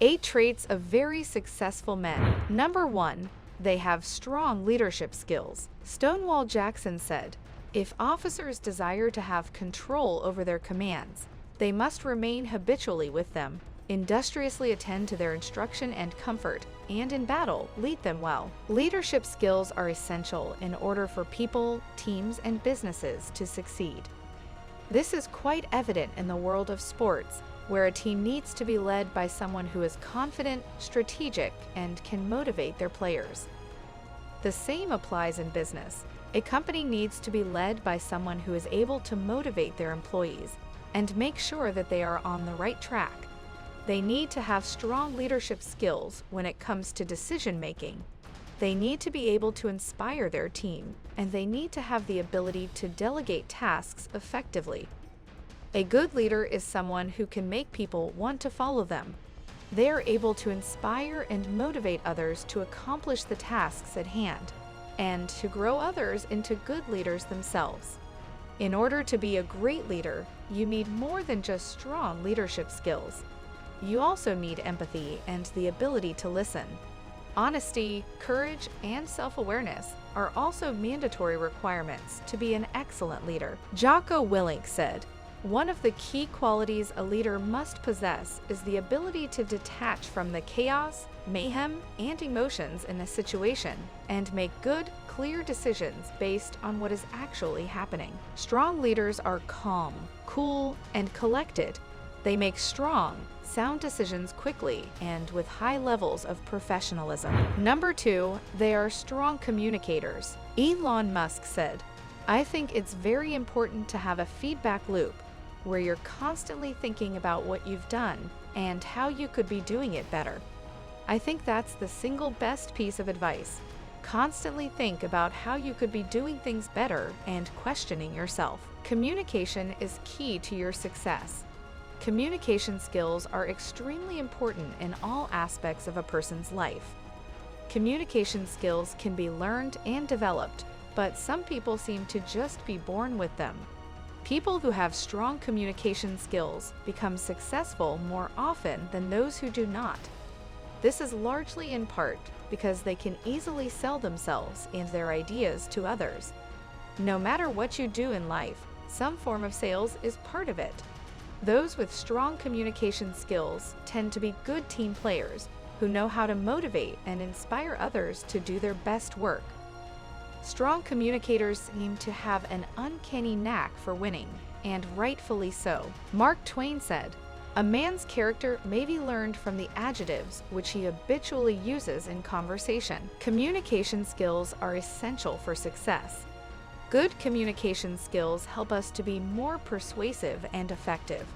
8 traits of very successful men. Number 1. They have strong leadership skills. Stonewall Jackson said, "If officers desire to have control over their commands, they must remain habitually with them, industriously attend to their instruction and comfort, and in battle, lead them well." Leadership skills are essential in order for people, teams, and businesses to succeed. This is quite evident in the world of sports, where a team needs to be led by someone who is confident, strategic, and can motivate their players. The same applies in business. A company needs to be led by someone who is able to motivate their employees and make sure that they are on the right track. They need to have strong leadership skills when it comes to decision making. They need to be able to inspire their team, and they need to have the ability to delegate tasks effectively. A good leader is someone who can make people want to follow them. They are able to inspire and motivate others to accomplish the tasks at hand, and to grow others into good leaders themselves. In order to be a great leader, you need more than just strong leadership skills. You also need empathy and the ability to listen. Honesty, courage, and self-awareness are also mandatory requirements to be an excellent leader. Jocko Willink said, "One of the key qualities a leader must possess is the ability to detach from the chaos, mayhem, and emotions in a situation and make good, clear decisions based on what is actually happening." Strong leaders are calm, cool, and collected. They make strong, sound decisions quickly and with high levels of professionalism. Number 2, they are strong communicators. Elon Musk said, "I think it's very important to have a feedback loop where you're constantly thinking about what you've done and how you could be doing it better." I think that's the single best piece of advice. Constantly think about how you could be doing things better and questioning yourself. Communication is key to your success. Communication skills are extremely important in all aspects of a person's life. Communication skills can be learned and developed, but some people seem to just be born with them. People who have strong communication skills become successful more often than those who do not. This is largely in part because they can easily sell themselves and their ideas to others. No matter what you do in life, some form of sales is part of it. Those with strong communication skills tend to be good team players who know how to motivate and inspire others to do their best work. Strong communicators seem to have an uncanny knack for winning, and rightfully so. Mark Twain said, "A man's character may be learned from the adjectives which he habitually uses in conversation." Communication skills are essential for success. Good communication skills help us to be more persuasive and effective.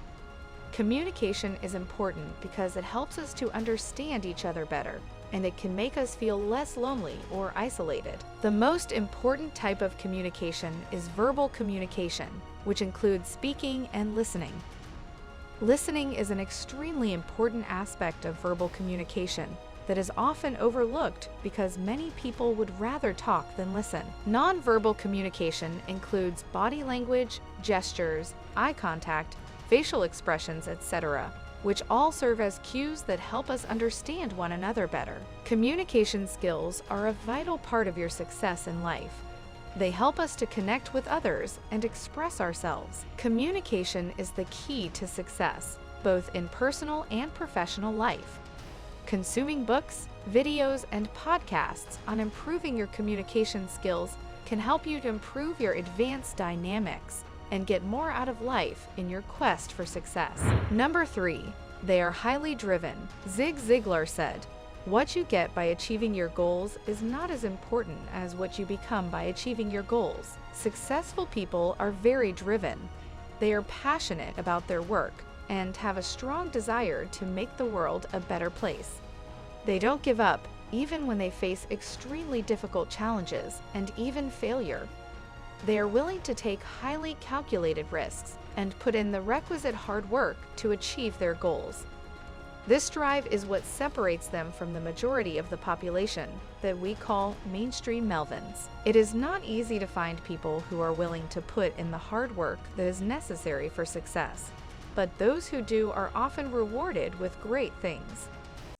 Communication is important because it helps us to understand each other better, and it can make us feel less lonely or isolated. The most important type of communication is verbal communication, which includes speaking and listening. Listening is an extremely important aspect of verbal communication that is often overlooked because many people would rather talk than listen. Nonverbal communication includes body language, gestures, eye contact, facial expressions, etc., which all serve as cues that help us understand one another better. Communication skills are a vital part of your success in life. They help us to connect with others and express ourselves. Communication is the key to success, both in personal and professional life. Consuming books, videos, and podcasts on improving your communication skills can help you to improve your Advance Dynamix and get more out of life in your quest for success. Number 3, they are highly driven. Zig Ziglar said, "What you get by achieving your goals is not as important as what you become by achieving your goals." Successful people are very driven. They are passionate about their work and have a strong desire to make the world a better place. They don't give up, even when they face extremely difficult challenges and even failure. They are willing to take highly calculated risks and put in the requisite hard work to achieve their goals. This drive is what separates them from the majority of the population that we call mainstream Melvins. It is not easy to find people who are willing to put in the hard work that is necessary for success, but those who do are often rewarded with great things.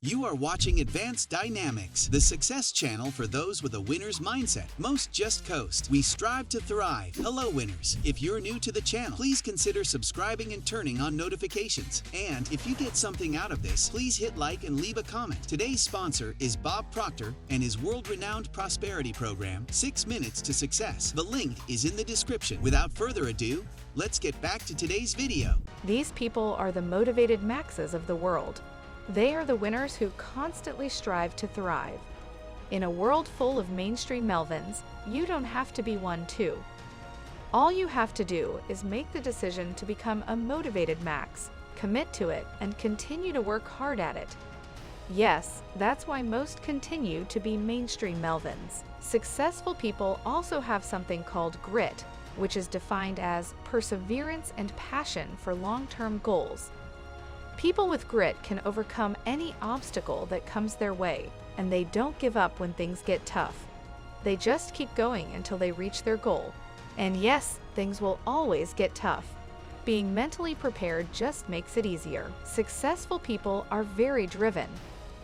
You are watching Advance Dynamix, the success channel for those with a winner's mindset. Most just coast. We strive to thrive. Hello, winners. If you're new to the channel, please consider subscribing and turning on notifications. And if you get something out of this, please hit like and leave a comment. Today's sponsor is Bob Proctor and his world-renowned prosperity program, 6 Minutes to Success. The link is in the description. Without further ado, let's get back to today's video. These people are the motivated maxes of the world. They are the winners who constantly strive to thrive. In a world full of mainstream Melvins, you don't have to be one too. All you have to do is make the decision to become a motivated max, commit to it, and continue to work hard at it. Yes, that's why most continue to be mainstream Melvins. Successful people also have something called grit, which is defined as perseverance and passion for long-term goals. People with grit can overcome any obstacle that comes their way, and they don't give up when things get tough. They just keep going until they reach their goal. And yes, things will always get tough. Being mentally prepared just makes it easier. Successful people are very driven.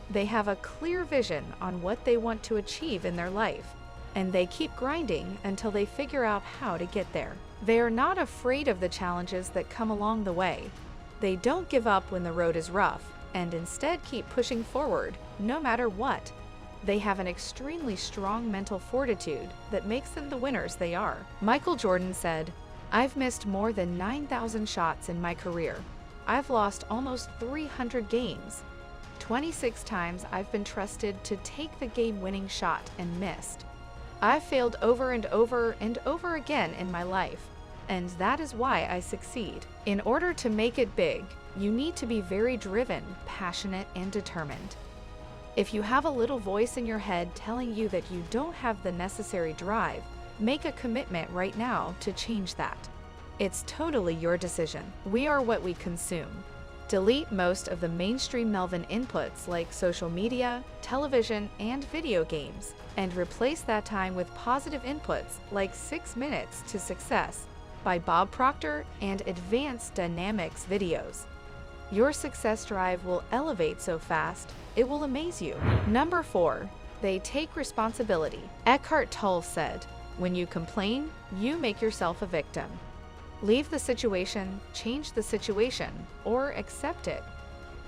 They have a clear vision on what they want to achieve in their life, and they keep grinding until they figure out how to get there. They are not afraid of the challenges that come along the way. They don't give up when the road is rough, and instead keep pushing forward, no matter what. They have an extremely strong mental fortitude that makes them the winners they are. Michael Jordan said, "I've missed more than 9,000 shots in my career. I've lost almost 300 games. 26 times I've been trusted to take the game-winning shot and missed. I've failed over and over and over again in my life. And that is why I succeed." In order to make it big, you need to be very driven, passionate, and determined. If you have a little voice in your head telling you that you don't have the necessary drive, make a commitment right now to change that. It's totally your decision. We are what we consume. Delete most of the mainstream Melvin inputs like social media, television, and video games, and replace that time with positive inputs like 6 Minutes to Success by Bob Proctor and Advance Dynamix videos. Your success drive will elevate so fast, it will amaze you. Number 4, they take responsibility. Eckhart Tolle said, "When you complain, you make yourself a victim. Leave the situation, change the situation, or accept it.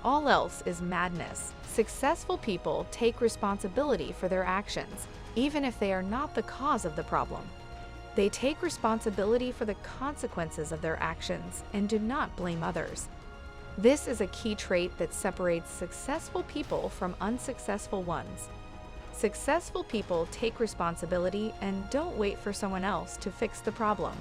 All else is madness." Successful people take responsibility for their actions, even if they are not the cause of the problem. They take responsibility for the consequences of their actions and do not blame others. This is a key trait that separates successful people from unsuccessful ones. Successful people take responsibility and don't wait for someone else to fix the problem.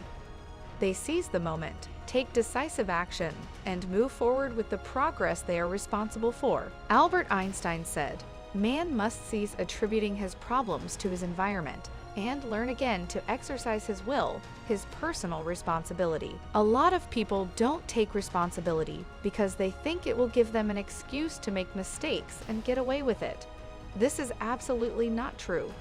They seize the moment, take decisive action, and move forward with the progress they are responsible for. Albert Einstein said, "Man must cease attributing his problems to his environment and learn again to exercise his will, his personal responsibility." A lot of people don't take responsibility because they think it will give them an excuse to make mistakes and get away with it. This is absolutely not true.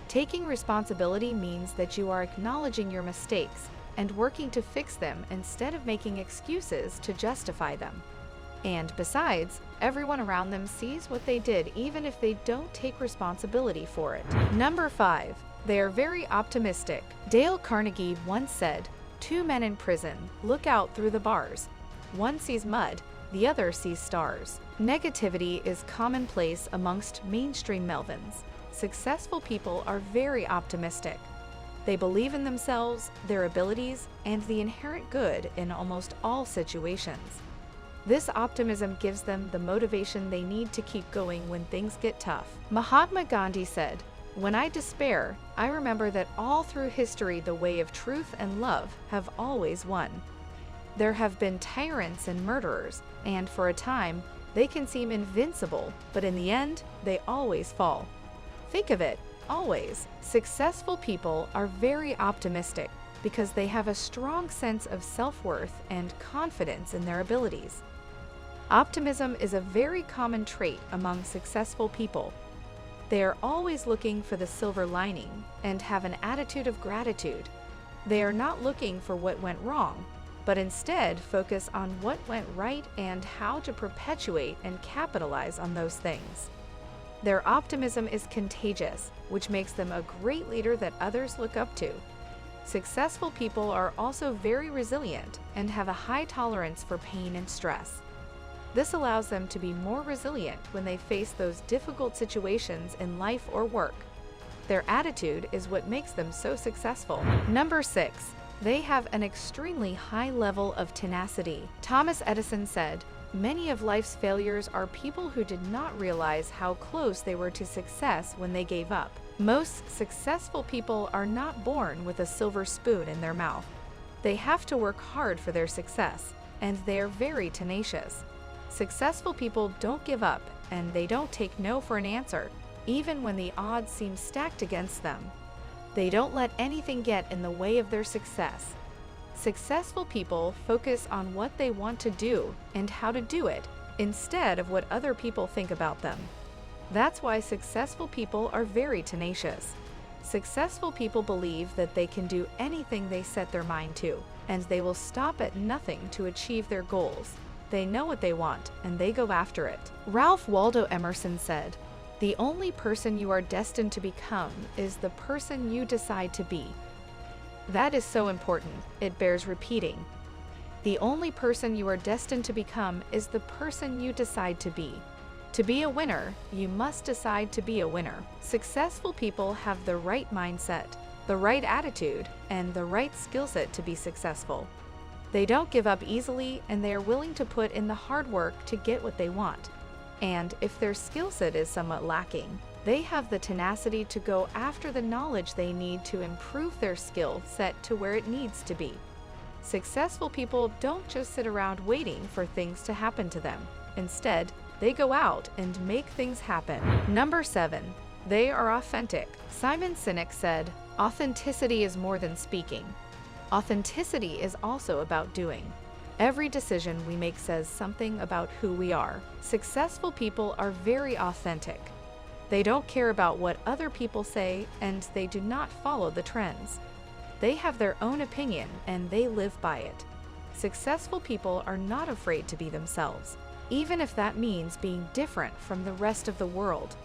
Taking responsibility means that you are acknowledging your mistakes and working to fix them instead of making excuses to justify them. And besides, everyone around them sees what they did even if they don't take responsibility for it. Number 5. They are very optimistic. Dale Carnegie once said, "Two men in prison look out through the bars. One sees mud, the other sees stars." Negativity is commonplace amongst mainstream Melvins. Successful people are very optimistic. They believe in themselves, their abilities, and the inherent good in almost all situations. This optimism gives them the motivation they need to keep going when things get tough. Mahatma Gandhi said, "When I despair, I remember that all through history the way of truth and love have always won. There have been tyrants and murderers, and for a time, they can seem invincible, but in the end, they always fall." Think of it, always. Successful people are very optimistic because they have a strong sense of self-worth and confidence in their abilities. Optimism is a very common trait among successful people. They are always looking for the silver lining and have an attitude of gratitude. They are not looking for what went wrong. but instead focus on what went right and how to perpetuate and capitalize on those things. Their optimism is contagious, which makes them a great leader that others look up to. Successful people are also very resilient and have a high tolerance for pain and stress. This allows them to be more resilient when they face those difficult situations in life or work. Their attitude is what makes them so successful. Number 6. They have an extremely high level of tenacity. Thomas Edison said, "Many of life's failures are people who did not realize how close they were to success when they gave up." Most successful people are not born with a silver spoon in their mouth. They have to work hard for their success, and they are very tenacious. Successful people don't give up, and they don't take no for an answer, even when the odds seem stacked against them. They don't let anything get in the way of their success. Successful people focus on what they want to do and how to do it, instead of what other people think about them. That's why successful people are very tenacious. Successful people believe that they can do anything they set their mind to, and they will stop at nothing to achieve their goals. They know what they want, and they go after it. Ralph Waldo Emerson said, "The only person you are destined to become is the person you decide to be." That is so important, it bears repeating. The only person you are destined to become is the person you decide to be. To be a winner, you must decide to be a winner. Successful people have the right mindset, the right attitude, and the right skill set to be successful. They don't give up easily, and they are willing to put in the hard work to get what they want. And if their skill set is somewhat lacking, they have the tenacity to go after the knowledge they need to improve their skill set to where it needs to be. Successful people don't just sit around waiting for things to happen to them. Instead, they go out and make things happen. Number 7. They are authentic. Simon Sinek said, "Authenticity is more than speaking. Authenticity is also about doing. Every decision we make says something about who we are." Successful people are very authentic. They don't care about what other people say, and they do not follow the trends. They have their own opinion, and they live by it. Successful people are not afraid to be themselves, even if that means being different from the rest of the world.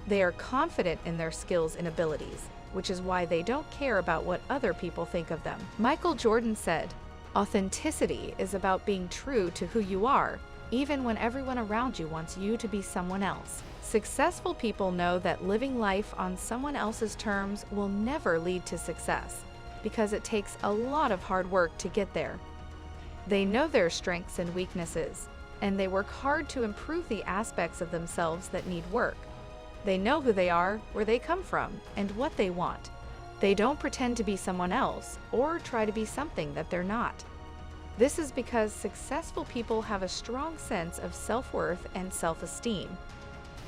They are confident in their skills and abilities, which is why they don't care about what other people think of them. Michael Jordan said, "Authenticity is about being true to who you are, even when everyone around you wants you to be someone else." Successful people know that living life on someone else's terms will never lead to success, because it takes a lot of hard work to get there. They know their strengths and weaknesses, and they work hard to improve the aspects of themselves that need work. They know who they are, where they come from, and what they want. They don't pretend to be someone else or try to be something that they're not. This is because successful people have a strong sense of self-worth and self-esteem.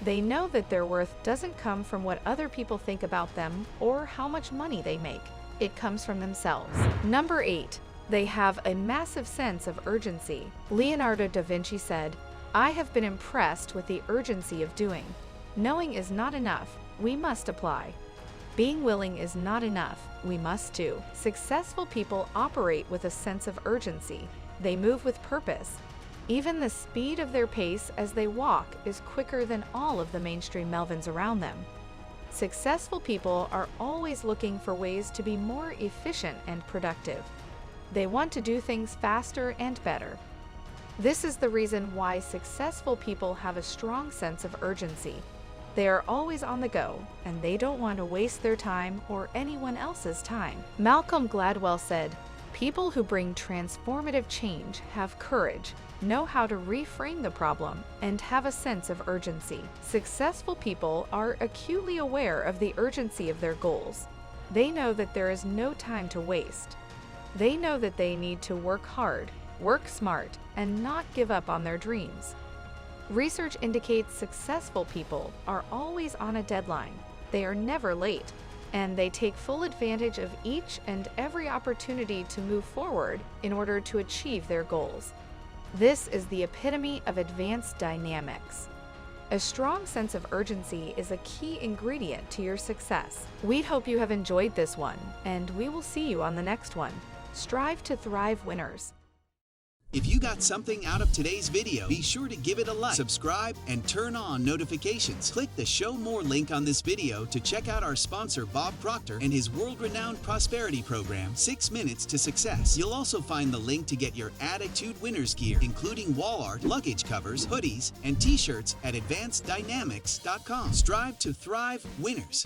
They know that their worth doesn't come from what other people think about them or how much money they make. It comes from themselves. Number 8. They have a massive sense of urgency. Leonardo da Vinci said, "I have been impressed with the urgency of doing. Knowing is not enough, we must apply. Being willing is not enough, we must do." Successful people operate with a sense of urgency. They move with purpose. Even the speed of their pace as they walk is quicker than all of the mainstream Melvins around them. Successful people are always looking for ways to be more efficient and productive. They want to do things faster and better. This is the reason why successful people have a strong sense of urgency. They are always on the go, and they don't want to waste their time or anyone else's time. Malcolm Gladwell said, "People who bring transformative change have courage, know how to reframe the problem, and have a sense of urgency." Successful people are acutely aware of the urgency of their goals. They know that there is no time to waste. They know that they need to work hard, work smart, and not give up on their dreams. Research indicates successful people are always on a deadline. They are never late, and they take full advantage of each and every opportunity to move forward in order to achieve their goals. This is the epitome of Advance Dynamix. A strong sense of urgency is a key ingredient to your success. We hope you have enjoyed this one, and we will see you on the next one. Strive to thrive, winners. If you got something out of today's video, be sure to give it a like, subscribe, and turn on notifications. Click the Show More link on this video to check out our sponsor Bob Proctor and his world-renowned prosperity program, 6 Minutes to Success. You'll also find the link to get your Attitude Winners gear, including wall art, luggage covers, hoodies, and t-shirts at AdvanceDynamix.com. Strive to thrive, winners.